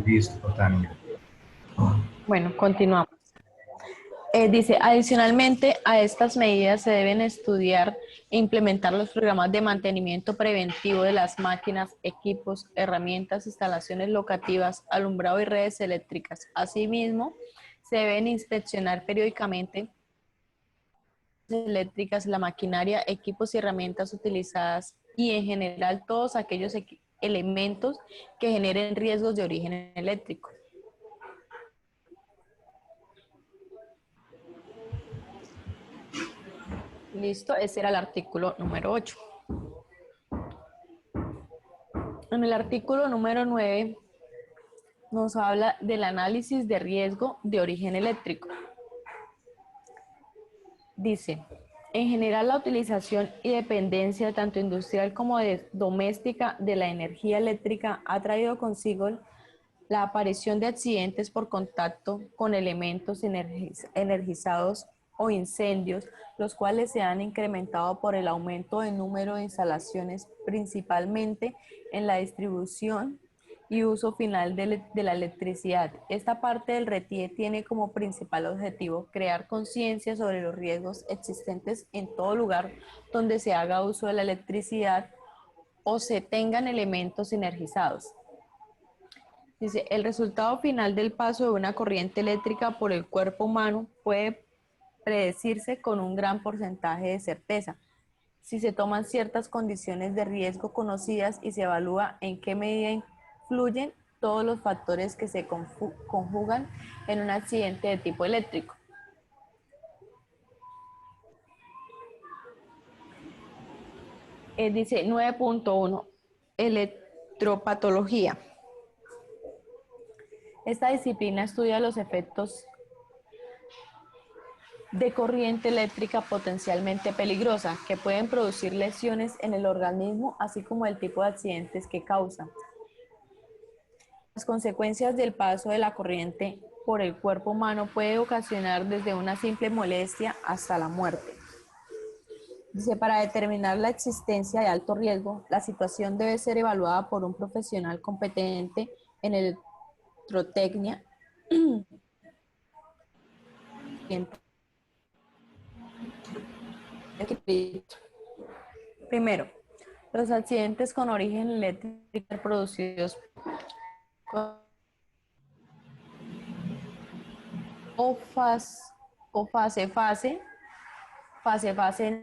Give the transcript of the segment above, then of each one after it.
Listo, Tania. Bueno, continuamos. Dice, adicionalmente a estas medidas se deben estudiar e implementar los programas de mantenimiento preventivo de las máquinas, equipos, herramientas, instalaciones locativas, alumbrado y redes eléctricas. Asimismo, se deben inspeccionar periódicamente eléctricas, la maquinaria, equipos y herramientas utilizadas y en general todos aquellos elementos que generen riesgos de origen eléctrico. Listo, ese era el artículo número 8. En el artículo número 9 nos habla del análisis de riesgo de origen eléctrico. Dice, en general la utilización y dependencia tanto industrial como doméstica de la energía eléctrica ha traído consigo la aparición de accidentes por contacto con elementos energizados o incendios, los cuales se han incrementado por el aumento del número de instalaciones, principalmente en la distribución y uso final de la electricidad. Esta parte del RETIE tiene como principal objetivo crear conciencia sobre los riesgos existentes en todo lugar donde se haga uso de la electricidad o se tengan elementos energizados. Dice, el resultado final del paso de una corriente eléctrica por el cuerpo humano puede predecirse con un gran porcentaje de certeza si se toman ciertas condiciones de riesgo conocidas y se evalúa en qué medida influyen todos los factores que se conjugan en un accidente de tipo eléctrico. Dice 9.1, electropatología. Esta disciplina estudia los efectos de corriente eléctrica potencialmente peligrosa que pueden producir lesiones en el organismo, así como el tipo de accidentes que causan. Las consecuencias del paso de la corriente por el cuerpo humano puede ocasionar desde una simple molestia hasta la muerte. Dice, para determinar la existencia de alto riesgo, la situación debe ser evaluada por un profesional competente en electrotecnia. Primero, los accidentes con origen eléctrico producidos o fase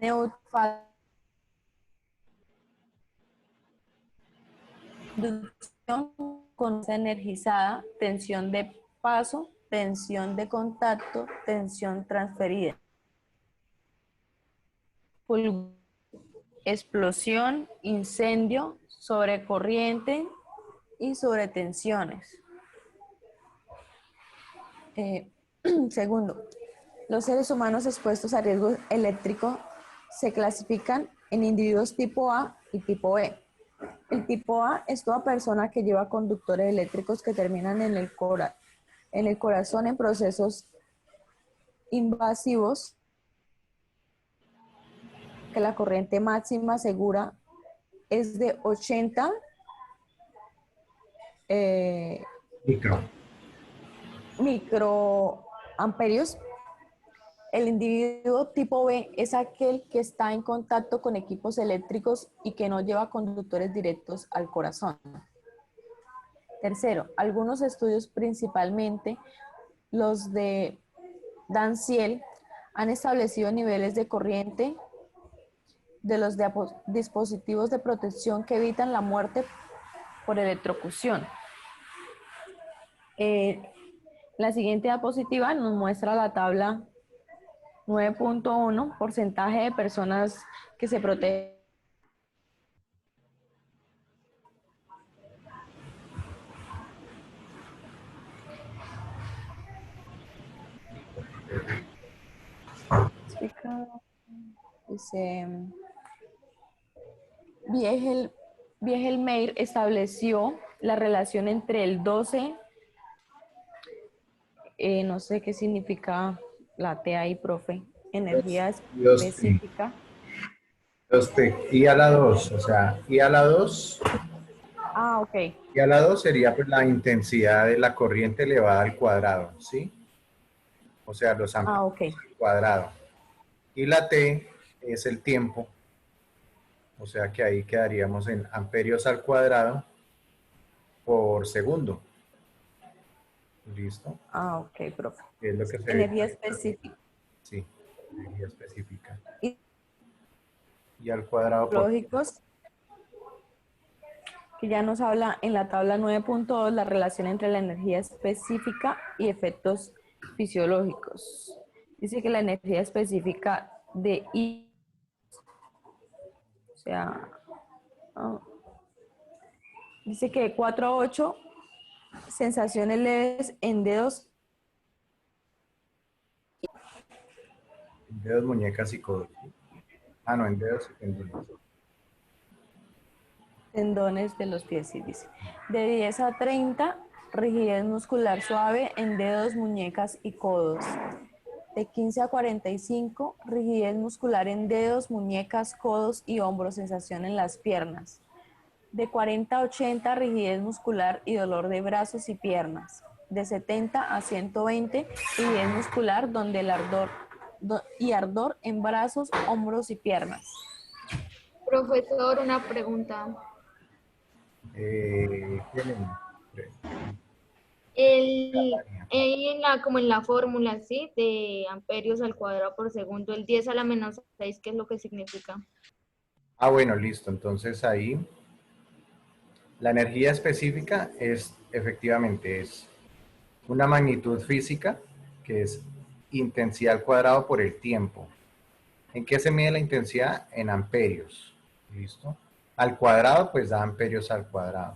neutral, con energizada, tensión de paso, tensión de contacto, tensión transferida. Explosión, incendio, sobrecorriente y sobretensiones. Segundo, los seres humanos expuestos a riesgo eléctrico se clasifican en individuos tipo A y tipo B. El tipo A es toda persona que lleva conductores eléctricos que terminan en el corazón en procesos invasivos, que la corriente máxima segura es de 80 microamperios El individuo tipo B es aquel que está en contacto con equipos eléctricos y que no lleva conductores directos al corazón. Tercero, algunos estudios, principalmente los de Danciel, han establecido niveles de corriente de los dispositivos de protección que evitan la muerte por electrocución. La siguiente diapositiva nos muestra la tabla 9.1, porcentaje de personas que se protegen. Dice, Biegelmeier estableció la relación entre el 12, no sé qué significa la T ahí, profe, energía específica. 2T. Y a la 2, o sea, y a la 2, Ah, ok. y a la 2 sería pues la intensidad de la corriente elevada al cuadrado, ¿sí? O sea, los Ah, amperios ok. al cuadrado. Y la T es el tiempo, o sea que ahí quedaríamos en amperios al cuadrado por segundo. ¿Listo? Ah, ok, profe. Es lo que se ve. Energía específica. Sí, energía específica. Y Y al cuadrado por... lógicos, que ya nos habla en la tabla 9.2 la relación entre la energía específica y efectos fisiológicos. Dice que la energía específica de I, o sea, oh, dice que de 4 a 8 sensaciones leves en dedos, Dedos, muñecas y codos. ¿Sí? Ah, no, en dedos y tendones. tendones de los pies, sí, dice. De 10 a 30, rigidez muscular suave en dedos, muñecas y codos. De 15 a 45, rigidez muscular en dedos, muñecas, codos y hombros, sensación en las piernas. De 40 a 80, rigidez muscular y dolor de brazos y piernas. De 70 a 120, rigidez muscular donde el ardor y ardor en brazos, hombros y piernas. Profesor, una pregunta. Helen, Como en la fórmula, ¿sí? De amperios al cuadrado por segundo, el 10 a la menos 6, ¿qué es lo que significa? ah, bueno, listo. Entonces ahí la energía específica es efectivamente es una magnitud física que es intensidad al cuadrado por el tiempo. ¿En qué se mide la intensidad? En amperios. ¿Listo? Al cuadrado, pues da amperios al cuadrado.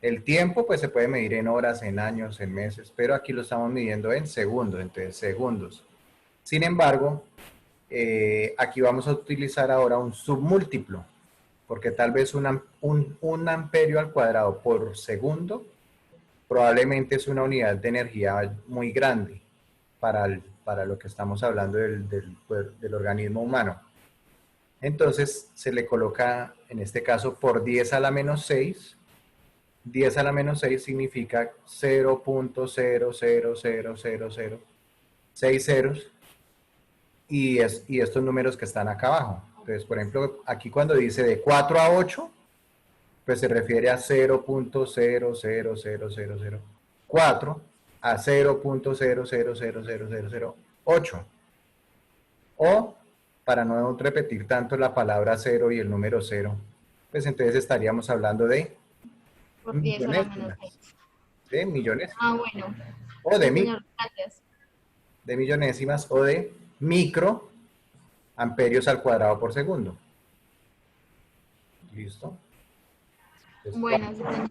El tiempo, pues se puede medir en horas, en años, en meses, pero aquí lo estamos midiendo en segundos, entonces segundos. Sin embargo, aquí vamos a utilizar ahora un submúltiplo, porque tal vez un amperio al cuadrado por segundo probablemente es una unidad de energía muy grande para lo que estamos hablando del organismo humano. Entonces se le coloca, en este caso, por 10 a la menos 6. 10 a la menos 6 significa 0.0000006 ceros y estos números que están acá abajo. Entonces, por ejemplo, aquí cuando dice de 4 a 8, pues se refiere a 0.0000004 a 0.0000008. O, para no repetir tanto la palabra cero y el número cero, pues entonces estaríamos hablando de Por 10 a la menos millonésimas. 6. De millonésimas. Ah, bueno. O Sí, señor, gracias. de millonésimas o de micro amperios al cuadrado por segundo. ¿Listo? Entonces, Bueno, sí, señor.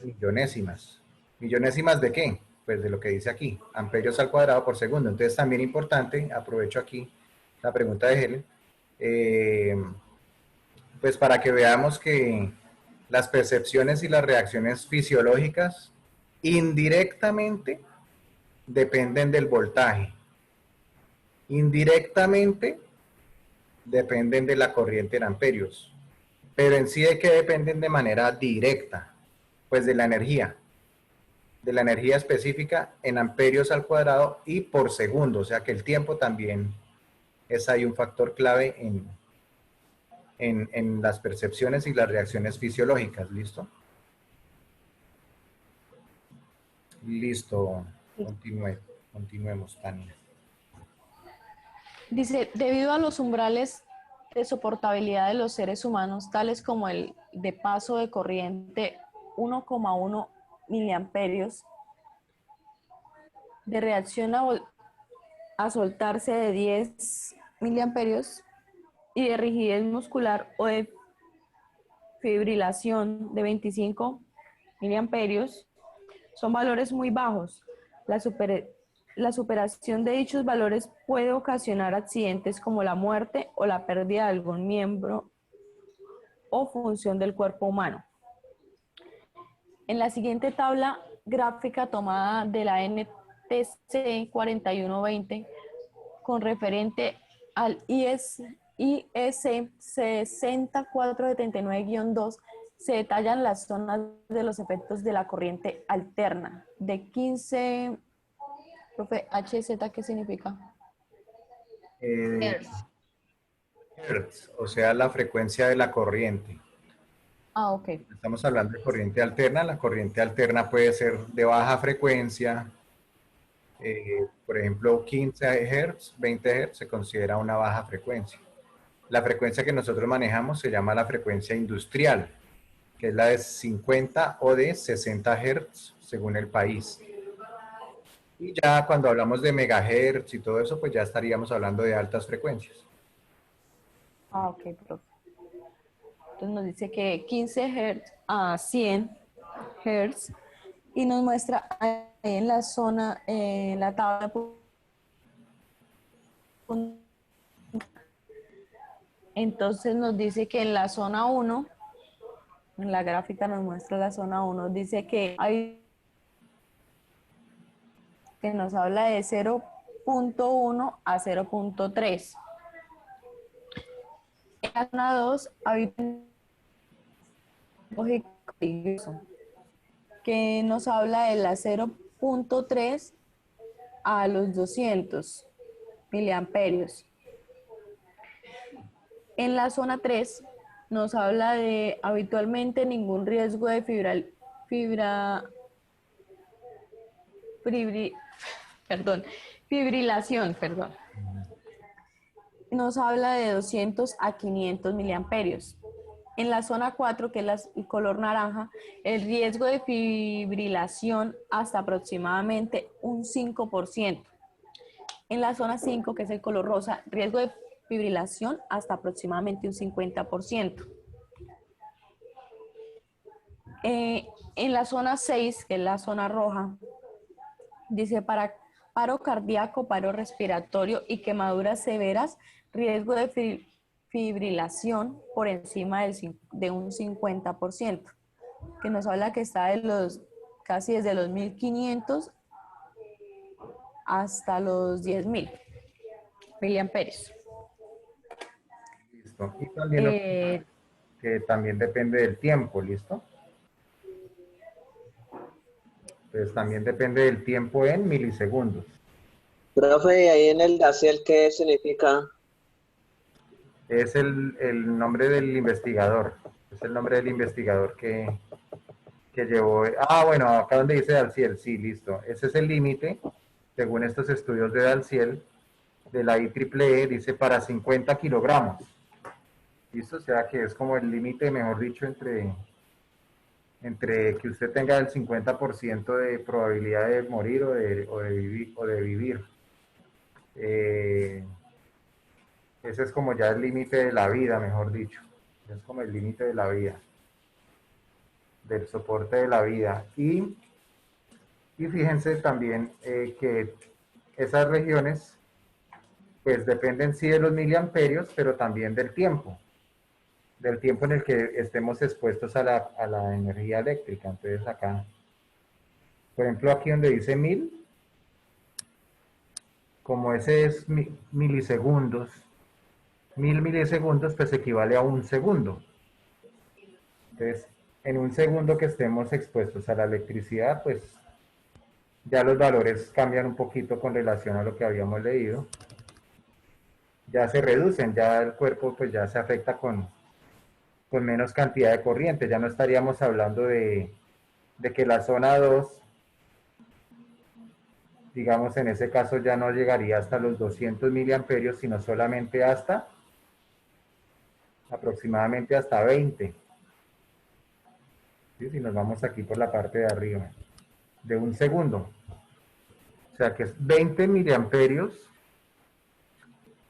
millonésimas. ¿Millonésimas de qué? Pues de lo que dice aquí, amperios al cuadrado por segundo. Entonces también importante, aprovecho aquí la pregunta de Helen, pues para que veamos que las percepciones y las reacciones fisiológicas indirectamente dependen del voltaje. Indirectamente dependen de la corriente en amperios. Pero en sí de que dependen de manera directa, pues de la energía específica en amperios al cuadrado y por segundo, o sea que el tiempo también es ahí un factor clave en las percepciones y las reacciones fisiológicas. ¿Listo? Listo. Continuemos, Tania. Dice, debido a los umbrales de soportabilidad de los seres humanos, tales como el de paso de corriente 1,1 miliamperios, de reacción a soltarse de 10 miliamperios y de rigidez muscular o de fibrilación de 25 miliamperios, son valores muy bajos. La superación de dichos valores puede ocasionar accidentes como la muerte o la pérdida de algún miembro o función del cuerpo humano. En la siguiente tabla gráfica tomada de la NTC 4120 con referente al IS 6479-2 se detallan las zonas de los efectos de la corriente alterna de 15. Profe, HZ, ¿qué significa? Hertz. Hertz, o sea, la frecuencia de la corriente. Ah, ok. Estamos hablando de corriente alterna. La corriente alterna puede ser de baja frecuencia. Por ejemplo, 15 Hz, 20 Hz se considera una baja frecuencia. La frecuencia que nosotros manejamos se llama la frecuencia industrial, que es la de 50 o de 60 Hz según el país. Y ya cuando hablamos de megahertz y todo eso, pues ya estaríamos hablando de altas frecuencias. Ah, ok, profe. Entonces nos dice que 15 Hz a 100 Hz y nos muestra ahí en la zona, en la tabla. Entonces nos dice que en la zona 1, en la gráfica nos muestra la zona 1, dice que hay que nos habla de 0.1 a 0.3. En la zona 2 habita que nos habla de la 0.3 a los 200 miliamperios. En la zona 3 nos habla de habitualmente ningún riesgo de fibrilación. Nos habla de 200 a 500 miliamperios. En la zona 4, que es el color naranja, el riesgo de fibrilación hasta aproximadamente un 5%. En la zona 5, que es el color rosa, riesgo de fibrilación hasta aproximadamente un 50%. En la zona 6, que es la zona roja, dice para paro cardíaco, paro respiratorio y quemaduras severas, riesgo de fibrilación por encima de un 50%, que nos habla que está casi desde los 1500 hasta los 10.000 miliamperios. Listo. Y también que también depende del tiempo, ¿listo? Entonces también depende del tiempo en milisegundos. Profe, ahí en el DACIEL, ¿qué significa? Es el nombre del investigador. Es el nombre del investigador que llevó. Ah, bueno, acá donde dice Dalciel, sí, listo. Ese es el límite, según estos estudios de Dalciel, de la IEEE, dice para 50 kilogramos. ¿Listo? O sea que es como el límite, mejor dicho, entre que usted tenga el 50% de probabilidad de morir o de vivir. Ese es como ya el límite de la vida, mejor dicho. Es como el límite de la vida, del soporte de la vida. Y fíjense también que esas regiones, pues dependen sí de los miliamperios, pero también del tiempo en el que estemos expuestos a la energía eléctrica. Entonces acá, por ejemplo, aquí donde dice 1000, como ese es milisegundos, 1000 milisegundos pues equivale a un segundo. Entonces, en un segundo que estemos expuestos a la electricidad, pues ya los valores cambian un poquito con relación a lo que habíamos leído. ya se reducen, ya el cuerpo pues ya se afecta con menos cantidad de corriente, ya no estaríamos hablando de que la zona 2, digamos en ese caso ya no llegaría hasta los 200 miliamperios, sino solamente hasta aproximadamente hasta 20. ¿Sí? Si nos vamos aquí por la parte de arriba, de un segundo. O sea que es 20 miliamperios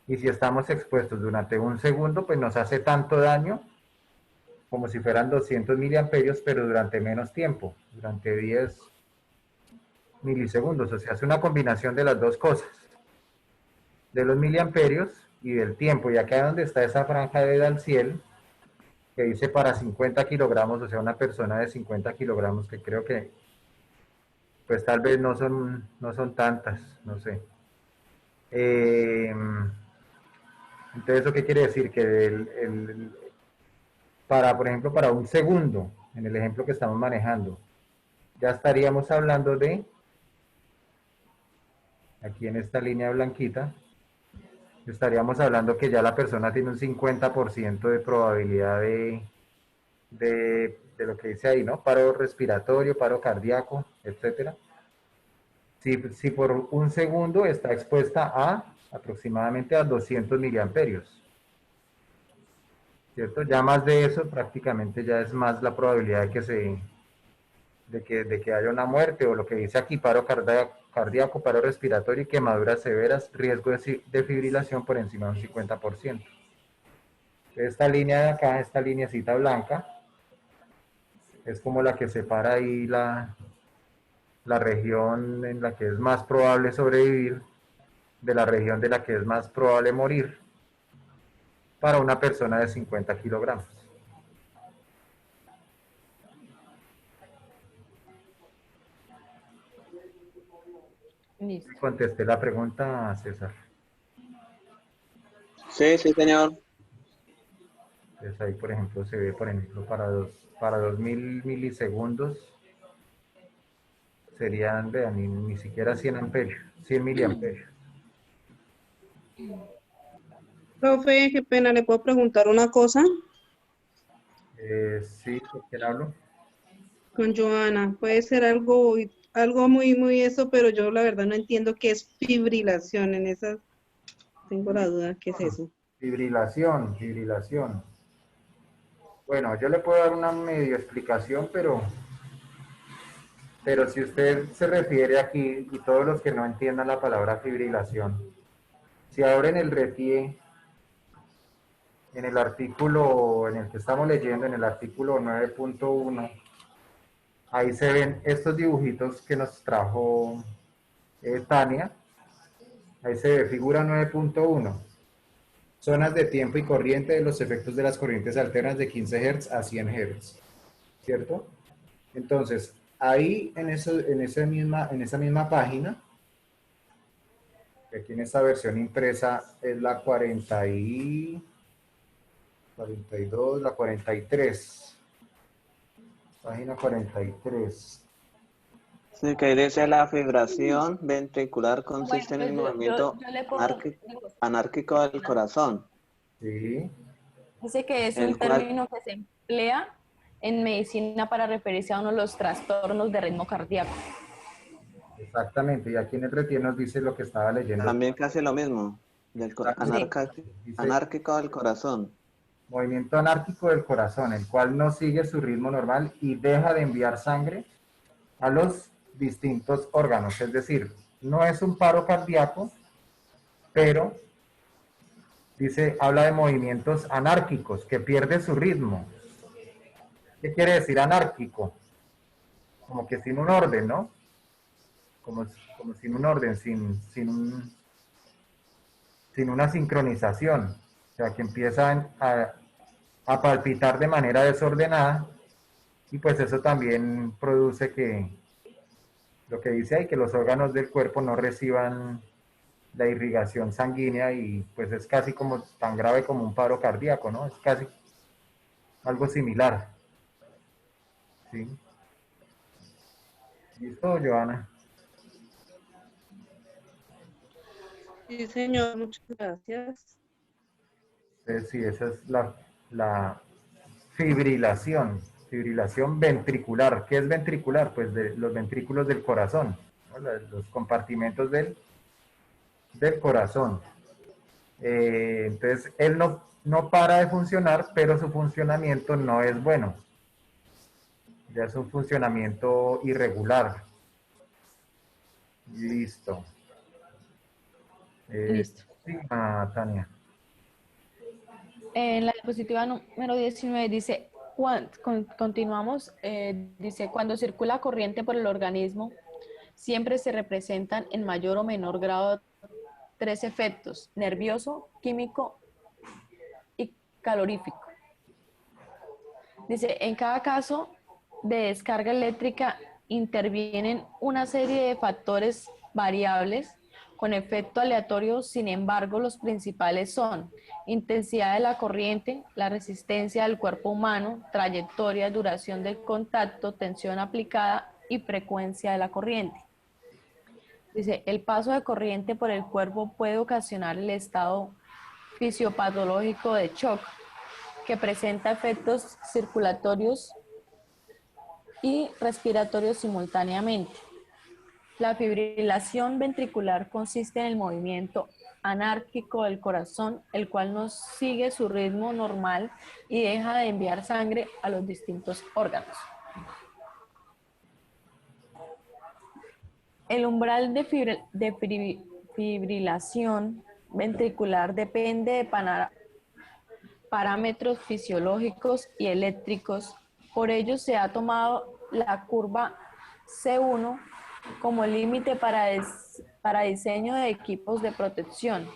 y si estamos expuestos durante un segundo, pues nos hace tanto daño como si fueran 200 miliamperios, pero durante menos tiempo, durante 10 milisegundos. O sea, es una combinación de las dos cosas, de los miliamperios y del tiempo. Y acá donde está esa franja de Dalciel, que dice para 50 kilogramos, o sea, una persona de 50 kilogramos, que creo que pues tal vez no son tantas, no sé. Entonces, ¿eso qué quiere decir? Que por ejemplo, para un segundo, en el ejemplo que estamos manejando, ya estaríamos hablando de, aquí en esta línea blanquita, estaríamos hablando que ya la persona tiene un 50% de probabilidad de lo que dice ahí, ¿no? Paro respiratorio, paro cardíaco, etcétera. Si por un segundo está expuesta a aproximadamente a 200 miliamperios, ¿cierto? Ya más de eso prácticamente ya es más la probabilidad de que haya una muerte, o lo que dice aquí, paro cardíaco, paro respiratorio y quemaduras severas, riesgo de fibrilación por encima de un 50%. Esta línea de acá, esta lineacita blanca, es como la que separa ahí la región en la que es más probable sobrevivir de la región de la que es más probable morir para una persona de 50 kilogramos. Listo. Contesté la pregunta, César. Sí, sí, señor. Entonces ahí, por ejemplo, se ve, por ejemplo, para 2000 milisegundos serían, vean, ni siquiera 100 amperios, 100 miliamperios. Profe, qué pena, ¿le puedo preguntar una cosa? Sí, ¿con quién hablo? Con Joana, puede ser algo muy eso, pero yo la verdad no entiendo qué es fibrilación en esas, tengo la duda, ¿qué es eso? Fibrilación. Bueno, yo le puedo dar una medio explicación, pero si usted se refiere aquí, y todos los que no entiendan la palabra fibrilación, si abren el RETIE en el artículo en el que estamos leyendo, en el artículo 9.1, ahí se ven estos dibujitos que nos trajo Tania. Ahí se ve figura 9.1. Zonas de tiempo y corriente de los efectos de las corrientes alternas de 15 Hz a 100 Hz. ¿Cierto? Entonces, ahí en esa misma página, que aquí en esta versión impresa es la 42, la 43. Página 43. Sí, que dice la fibración ventricular Bueno, consiste en pues el yo movimiento le pongo, anárquico del corazón, Sí, dice que es un el cual, término que se emplea en medicina para referirse a uno de los trastornos de ritmo cardíaco. exactamente. Y aquí en el retiene nos dice lo que estaba leyendo. también casi lo mismo, Sí. Dice anárquico del corazón. movimiento anárquico del corazón, el cual no sigue su ritmo normal y deja de enviar sangre a los distintos órganos. Es decir, no es un paro cardíaco, pero habla de movimientos anárquicos, que pierde su ritmo. ¿Qué quiere decir anárquico? Como que sin un orden, ¿no? Como sin un orden, sin una sincronización. O sea, que empiezan a palpitar de manera desordenada y pues eso también produce que, lo que dice ahí, que los órganos del cuerpo no reciban la irrigación sanguínea y pues es casi como tan grave como un paro cardíaco, ¿no? Es casi algo similar. ¿Sí? ¿Listo, Joana? Sí, señor, muchas gracias. Sí, esa es la fibrilación, fibrilación ventricular. ¿Qué es ventricular? Pues de los ventrículos del corazón, ¿no? Los compartimentos del corazón. Entonces, él no para de funcionar, pero su funcionamiento no es bueno. Ya es un funcionamiento irregular. Listo. Listo. Sí, Tania. En la diapositiva número 19 dice, continuamos, dice, cuando circula corriente por el organismo, siempre se representan en mayor o menor grado tres efectos: nervioso, químico y calorífico. Dice, en cada caso de descarga eléctrica intervienen una serie de factores variables con efecto aleatorio. Sin embargo, los principales son intensidad de la corriente, la resistencia del cuerpo humano, trayectoria, duración del contacto, tensión aplicada y frecuencia de la corriente. Dice, el paso de corriente por el cuerpo puede ocasionar el estado fisiopatológico de shock, que presenta efectos circulatorios y respiratorios simultáneamente. La fibrilación ventricular consiste en el movimiento anárquico del corazón, el cual no sigue su ritmo normal y deja de enviar sangre a los distintos órganos. El umbral de fibrilación ventricular depende de parámetros fisiológicos y eléctricos. Por ello se ha tomado la curva C1 como límite para diseño de equipos de protección.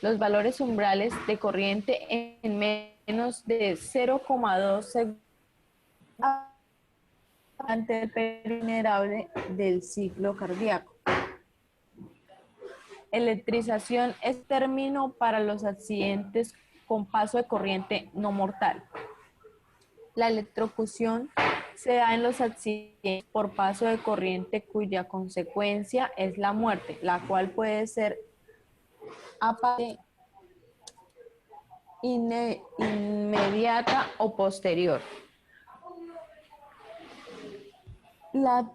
Los valores umbrales de corriente en menos de 0,2 segundos ante el perinerable del ciclo cardíaco. Electrización es término para los accidentes con paso de corriente no mortal. La electrocución se da en los accidentes por paso de corriente cuya consecuencia es la muerte, la cual puede ser aparte, inmediata o posterior. La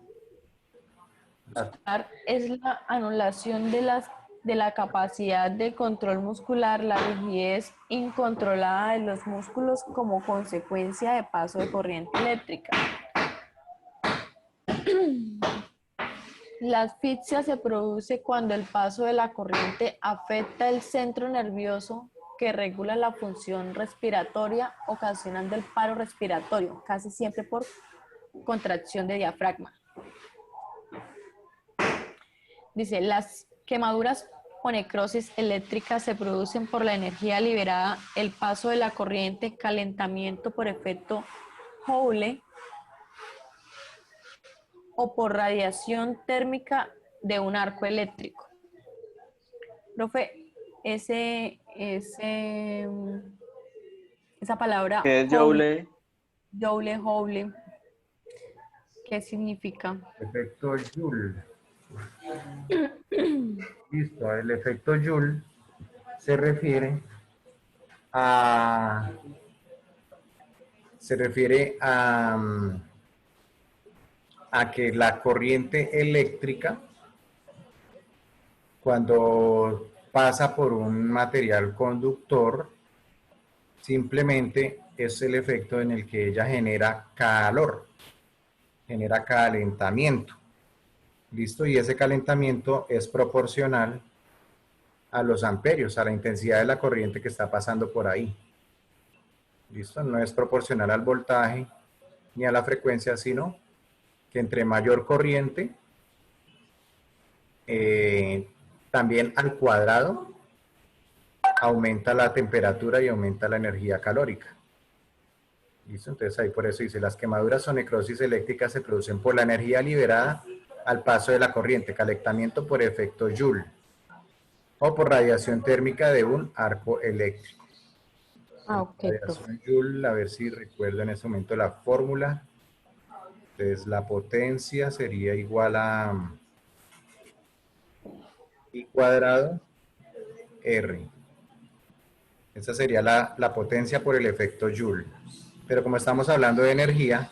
es la anulación de la capacidad de control muscular, la rigidez incontrolada de los músculos como consecuencia de paso de corriente eléctrica. La asfixia se produce cuando el paso de la corriente afecta el centro nervioso que regula la función respiratoria, ocasionando el paro respiratorio, casi siempre por contracción de diafragma. Dice, las quemaduras o necrosis eléctricas se producen por la energía liberada, el paso de la corriente, calentamiento por efecto Joule o por radiación térmica de un arco eléctrico. Profe, esa palabra ¿Qué es Joule? Joule, ¿qué significa? Efecto Joule. Listo, el efecto Joule se refiere a que la corriente eléctrica, cuando pasa por un material conductor, simplemente es el efecto en el que ella genera calor, genera calentamiento. ¿Listo? Y ese calentamiento es proporcional a los amperios, a la intensidad de la corriente que está pasando por ahí. ¿Listo? No es proporcional al voltaje ni a la frecuencia, sino que entre mayor corriente, también al cuadrado, aumenta la temperatura y aumenta la energía calórica. ¿Listo? Entonces ahí por eso dice, las quemaduras o necrosis eléctricas se producen por la energía liberada al paso de la corriente, calentamiento por efecto Joule, o por radiación térmica de un arco eléctrico. Ok, Radiación Joule, a ver si recuerdo en ese momento la fórmula. Entonces la potencia sería igual a I cuadrado R. Esa sería la potencia por el efecto Joule. Pero como estamos hablando de energía,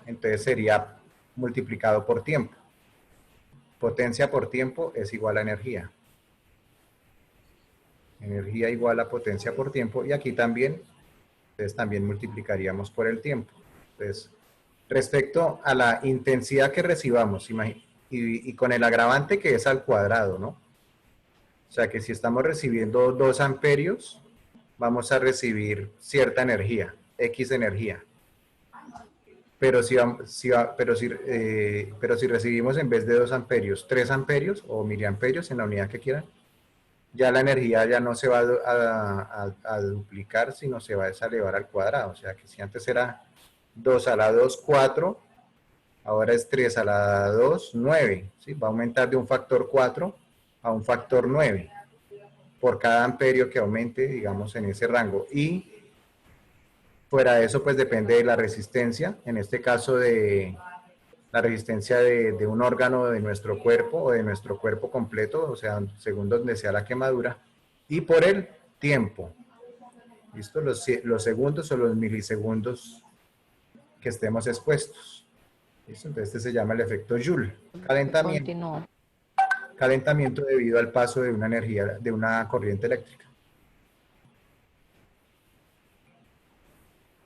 entonces sería multiplicado por tiempo. Potencia por tiempo es igual a energía. Energía igual a potencia por tiempo. Y aquí también, entonces también multiplicaríamos por el tiempo. Entonces, respecto a la intensidad que recibamos, y con el agravante que es al cuadrado, ¿no? O sea que si estamos recibiendo 2 amperios, vamos a recibir cierta energía, X energía. Pero si recibimos en vez de 2 amperios, 3 amperios o miliamperios en la unidad que quieran, ya la energía ya no se va a duplicar, sino se va a deselevar al cuadrado. O sea que si antes era 2 a la 2, 4, ahora es 3 a la 2, 9. ¿Sí? Va a aumentar de un factor 4 a un factor 9 por cada amperio que aumente, digamos, en ese rango. Y fuera de eso, pues depende de la resistencia, en este caso de la resistencia de un órgano de nuestro cuerpo o de nuestro cuerpo completo, o sea, según donde sea la quemadura, y por el tiempo. ¿Listo? Los segundos o los milisegundos que estemos expuestos. ¿Listo? Entonces este se llama el efecto Joule. Calentamiento. Continúo. Calentamiento debido al paso de una energía, de una corriente eléctrica.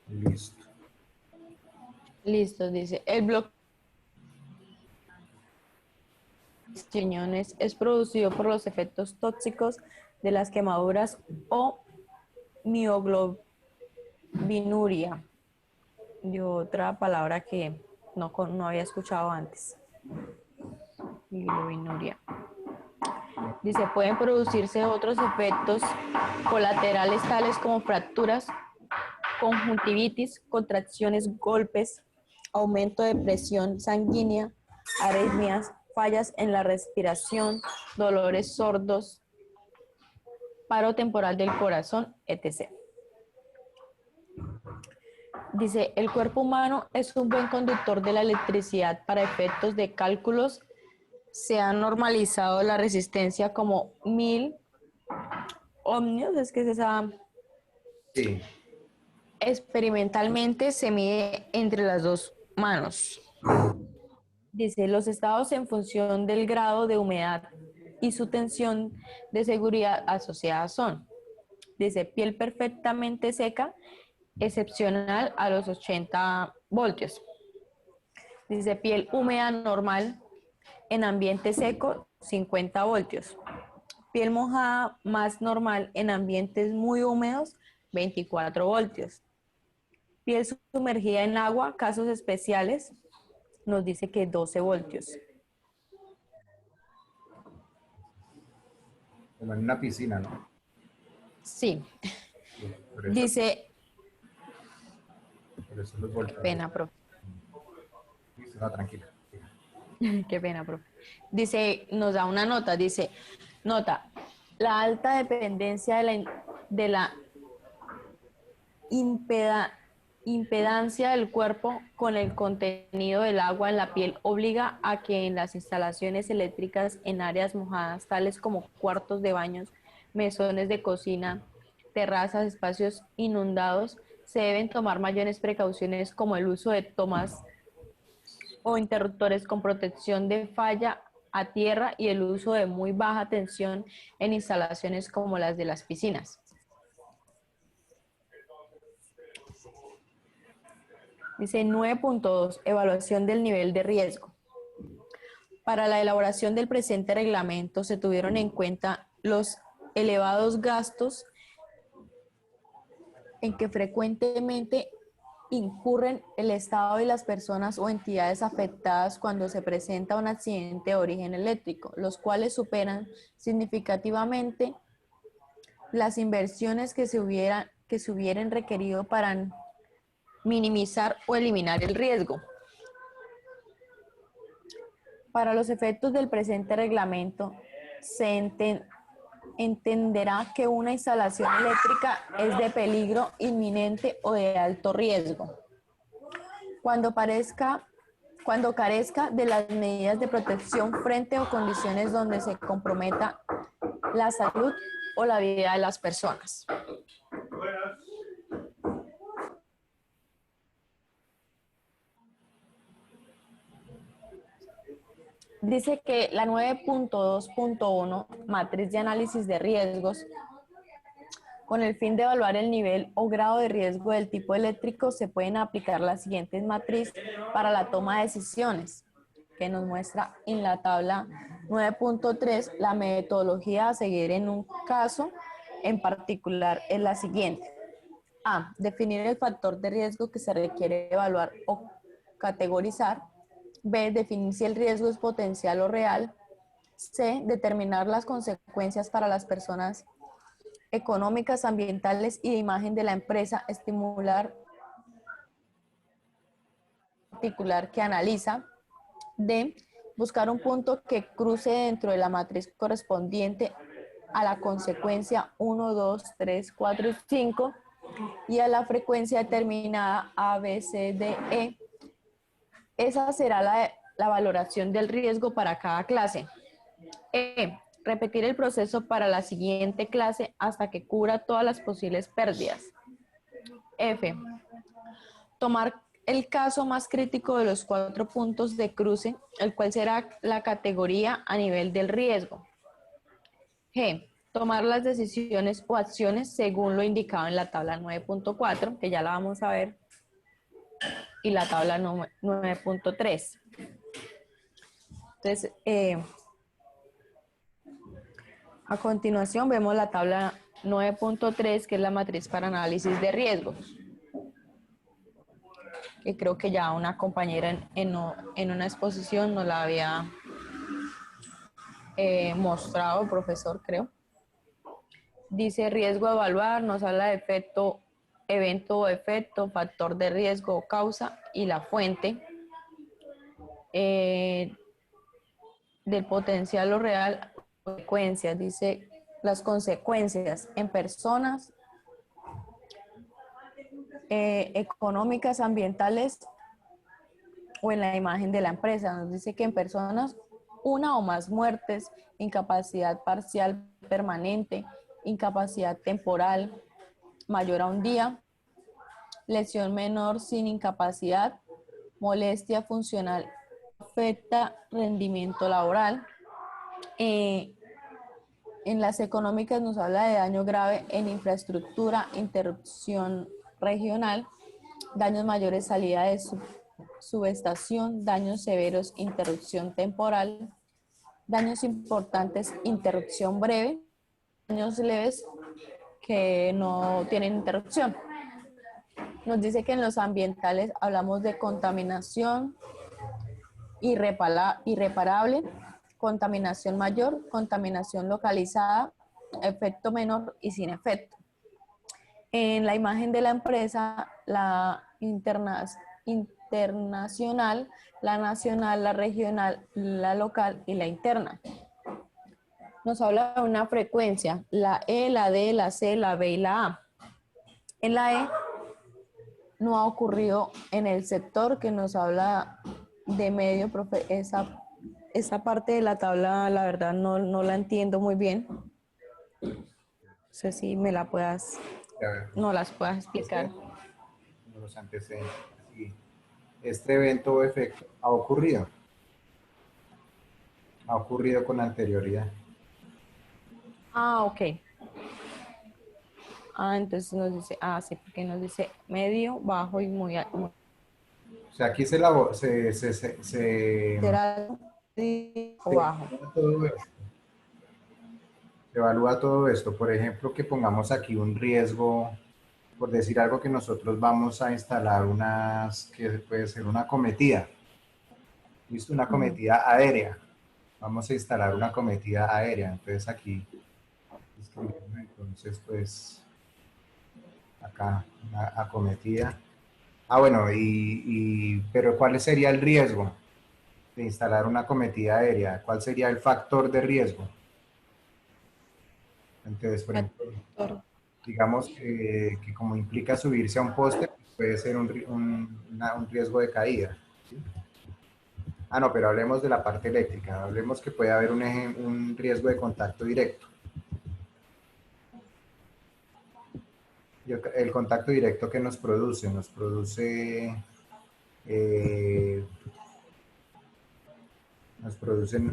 Listo. Listo, dice. El bloqueo de riñones es producido por los efectos tóxicos de las quemaduras o mioglobinuria. Y otra palabra que no había escuchado antes. Mioglobinuria. Dice, pueden producirse otros efectos colaterales tales como fracturas, conjuntivitis, contracciones, golpes, aumento de presión sanguínea, arritmias, fallas en la respiración, dolores sordos, paro temporal del corazón, etc. Dice, el cuerpo humano es un buen conductor de la electricidad para efectos de cálculos. Se ha normalizado la resistencia como 1000 ohmios, es que es esa... Sí. Experimentalmente se mide entre las dos manos. Dice, los estados en función del grado de humedad y su tensión de seguridad asociada son, dice, piel perfectamente seca, excepcional a los 80 voltios. Dice, piel húmeda normal en ambiente seco, 50 voltios. Piel mojada más normal en ambientes muy húmedos, 24 voltios. Piel sumergida en agua, casos especiales, nos dice que 12 voltios. Como en una piscina, ¿no? Sí. Por eso, Dice, por eso los qué voltajes. pena, profe. Listo, no, tranquila. Qué pena, profe. Dice, nos da una nota, dice, nota, la alta dependencia de la impedancia del cuerpo con el contenido del agua en la piel obliga a que en las instalaciones eléctricas en áreas mojadas, tales como cuartos de baños, mesones de cocina, terrazas, espacios inundados, se deben tomar mayores precauciones como el uso de tomas o interruptores con protección de falla a tierra y el uso de muy baja tensión en instalaciones como las de las piscinas. Dice 9.2, evaluación del nivel de riesgo. Para la elaboración del presente reglamento se tuvieron en cuenta los elevados gastos en que frecuentemente incurren el Estado y las personas o entidades afectadas cuando se presenta un accidente de origen eléctrico, los cuales superan significativamente las inversiones que se hubieran requerido para minimizar o eliminar el riesgo. Para los efectos del presente reglamento, se entenderá que una instalación eléctrica es de peligro inminente o de alto riesgo. Cuando carezca de las medidas de protección frente a condiciones donde se comprometa la salud o la vida de las personas. Dice que la 9.2.1, matriz de análisis de riesgos, con el fin de evaluar el nivel o grado de riesgo del tipo eléctrico, se pueden aplicar las siguientes matrices para la toma de decisiones, que nos muestra en la tabla 9.3 la metodología a seguir en un caso en particular es la siguiente. A. Definir el factor de riesgo que se requiere evaluar o categorizar. B. Definir si el riesgo es potencial o real. C. Determinar las consecuencias para las personas económicas, ambientales y de imagen de la empresa. Estimular particular que analiza. D. Buscar un punto que cruce dentro de la matriz correspondiente a la consecuencia 1, 2, 3, 4 y 5 y a la frecuencia determinada A, B, C, D, E. Esa será la valoración del riesgo para cada clase. E. Repetir el proceso para la siguiente clase hasta que cubra todas las posibles pérdidas. F. Tomar el caso más crítico de los 4 puntos de cruce, el cual será la categoría a nivel del riesgo. G. Tomar las decisiones o acciones según lo indicado en la tabla 9.4, que ya la vamos a ver, y la tabla 9.3. Entonces, a continuación vemos la tabla 9.3, que es la matriz para análisis de riesgos, que creo que ya una compañera en una exposición nos la había mostrado el profesor, creo. Dice riesgo a evaluar, nos habla de efecto, evento o efecto, factor de riesgo o causa y la fuente. Del potencial o real, consecuencias, dice las consecuencias en personas, económicas, ambientales o en la imagen de la empresa. Nos dice que en personas, una o más muertes, incapacidad parcial permanente, incapacidad temporal mayor a un día, lesión menor sin incapacidad, molestia funcional, afecta rendimiento laboral. En las económicas nos habla de daño grave en infraestructura, interrupción regional, daños mayores, salida de subestación, daños severos, interrupción temporal, daños importantes, interrupción breve, daños leves que no tienen interrupción. Nos dice que en los ambientales hablamos de contaminación irreparable, contaminación mayor, contaminación localizada, efecto menor y sin efecto. En la imagen de la empresa, la internacional, la nacional, la regional, la local y la interna. Nos habla de una frecuencia, la E, la D, la C, la B y la A. En la E no ha ocurrido en el sector que nos habla de medio, profe, esa parte de la tabla, la verdad, no la entiendo muy bien. No sé si me la puedas, no las puedas explicar. Los antecedentes. Sí. Este evento o efecto ha ocurrido con anterioridad. Ah, ok. Ah, entonces nos dice, sí, porque nos dice medio, bajo y muy alto. O sea, aquí se ¿Será o bajo? Se evalúa todo esto. Por ejemplo, que pongamos aquí un riesgo, por decir algo, que nosotros vamos a instalar que puede ser una cometida. ¿Listo? Una cometida aérea. Vamos a instalar una cometida aérea. Entonces aquí escribimos, entonces pues acá una acometida. Bueno, pero ¿cuál sería el riesgo de instalar una cometida aérea? ¿Cuál sería el factor de riesgo? Entonces, por ejemplo, digamos que como implica subirse a un poste, puede ser un riesgo de caída. ¿Sí? No, pero hablemos de la parte eléctrica. Hablemos que puede haber un riesgo de contacto directo. El contacto directo que nos produce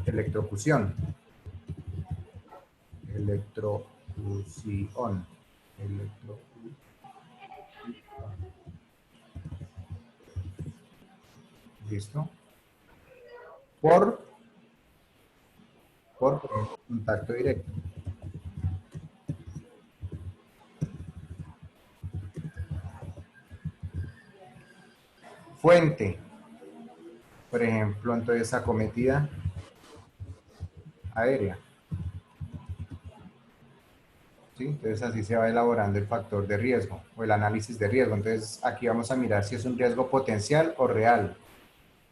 electrofusión. Electrofusión. ¿Listo? Por contacto directo. Fuente. Por ejemplo, entonces acometida aérea. ¿Sí? Entonces así se va elaborando el factor de riesgo o el análisis de riesgo. Entonces aquí vamos a mirar si es un riesgo potencial o real.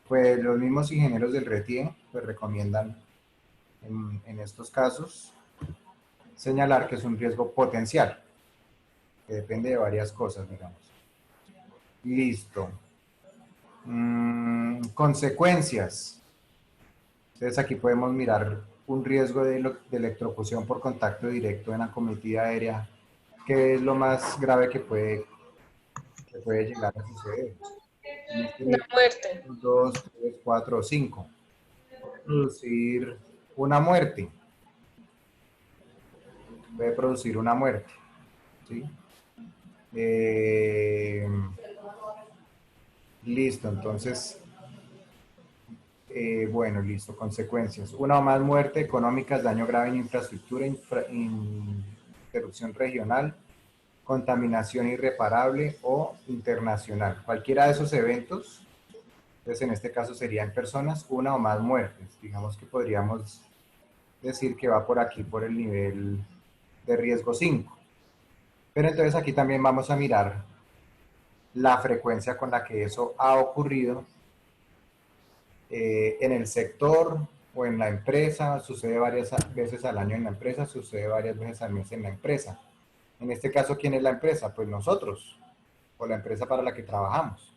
Pues los mismos ingenieros del RETIE pues recomiendan en estos casos señalar que es un riesgo potencial, que depende de varias cosas, digamos. Listo. Consecuencias. Entonces aquí podemos mirar un riesgo de electrocución por contacto directo en acometida aérea, que es lo más grave que puede llegar a suceder. La muerte. 2, 3, 4 o 5. Producir una muerte. Puede producir una muerte. ¿Sí? Listo, entonces, bueno, listo, consecuencias. Una o más muerte económicas, daño grave en infraestructura, interrupción regional, contaminación irreparable o internacional. Cualquiera de esos eventos, entonces en este caso serían personas, una o más muertes. Digamos que podríamos decir que va por aquí, por el nivel de riesgo 5. Pero entonces aquí también vamos a mirar la frecuencia con la que eso ha ocurrido en el sector o en la empresa. Sucede varias veces al año en la empresa, sucede varias veces al mes en la empresa. En este caso, ¿quién es la empresa? Pues nosotros, o la empresa para la que trabajamos,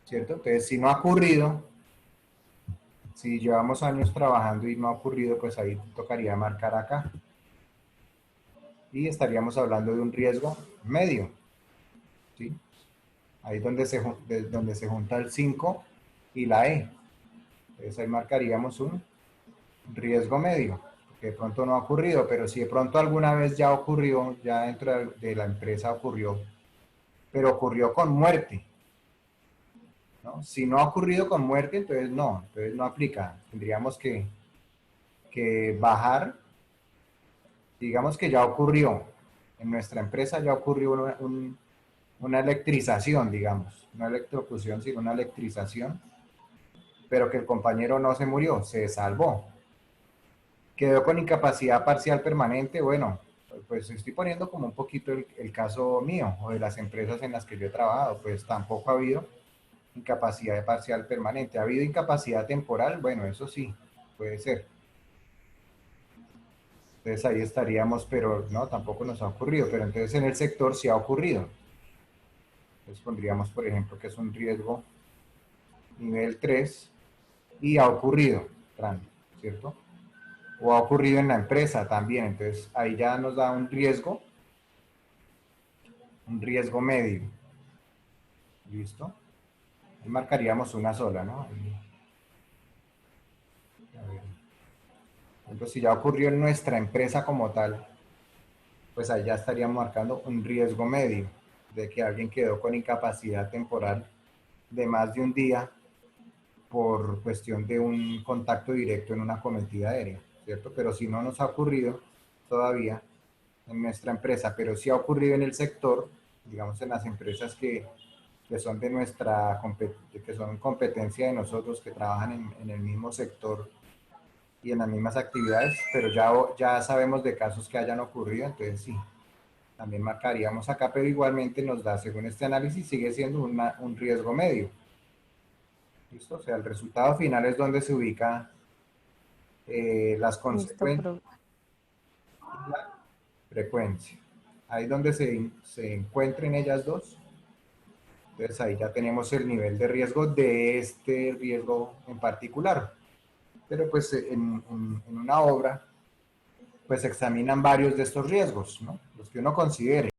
¿cierto? Entonces, si no ha ocurrido, si llevamos años trabajando y no ha ocurrido, pues ahí tocaría marcar acá. Y estaríamos hablando de un riesgo medio, ¿sí? Ahí es donde se junta el 5 y la E. Entonces ahí marcaríamos un riesgo medio, que de pronto no ha ocurrido, pero si de pronto alguna vez ya ocurrió, ya dentro de la empresa ocurrió, pero ocurrió con muerte, ¿no? Si no ha ocurrido con muerte, entonces no aplica. Tendríamos que bajar, digamos que ya ocurrió, en nuestra empresa ya ocurrió una electrización, digamos, no electrocución, sino una electrización, pero que el compañero no se murió, se salvó. Quedó con incapacidad parcial permanente. Bueno, pues estoy poniendo como un poquito el caso mío o de las empresas en las que yo he trabajado, pues tampoco ha habido incapacidad parcial permanente. ¿Ha habido incapacidad temporal? Bueno, eso sí, puede ser. Entonces ahí estaríamos, pero no, tampoco nos ha ocurrido, pero entonces en el sector sí ha ocurrido. Entonces pondríamos, por ejemplo, que es un riesgo nivel 3 y ha ocurrido, ¿cierto? O ha ocurrido en la empresa también, entonces ahí ya nos da un riesgo medio. ¿Listo? Ahí marcaríamos una sola, ¿no? A ver. Por ejemplo, si ya ocurrió en nuestra empresa como tal, pues ahí ya estaríamos marcando un riesgo medio de que alguien quedó con incapacidad temporal de más de un día por cuestión de un contacto directo en una acometida aérea, ¿cierto? Pero si no nos ha ocurrido todavía en nuestra empresa, pero sí ha ocurrido en el sector, digamos en las empresas que son de nuestra, que son competencia de nosotros, que trabajan en el mismo sector y en las mismas actividades, pero ya sabemos de casos que hayan ocurrido, entonces sí, también marcaríamos acá, pero igualmente nos da, según este análisis, sigue siendo un riesgo medio. ¿Listo? O sea, el resultado final es donde se ubica las consecuencias y la frecuencia. Ahí donde se encuentren ellas dos, entonces ahí ya tenemos el nivel de riesgo de este riesgo en particular. Pero pues en una obra, pues se examinan varios de estos riesgos, ¿no? Los que uno considere.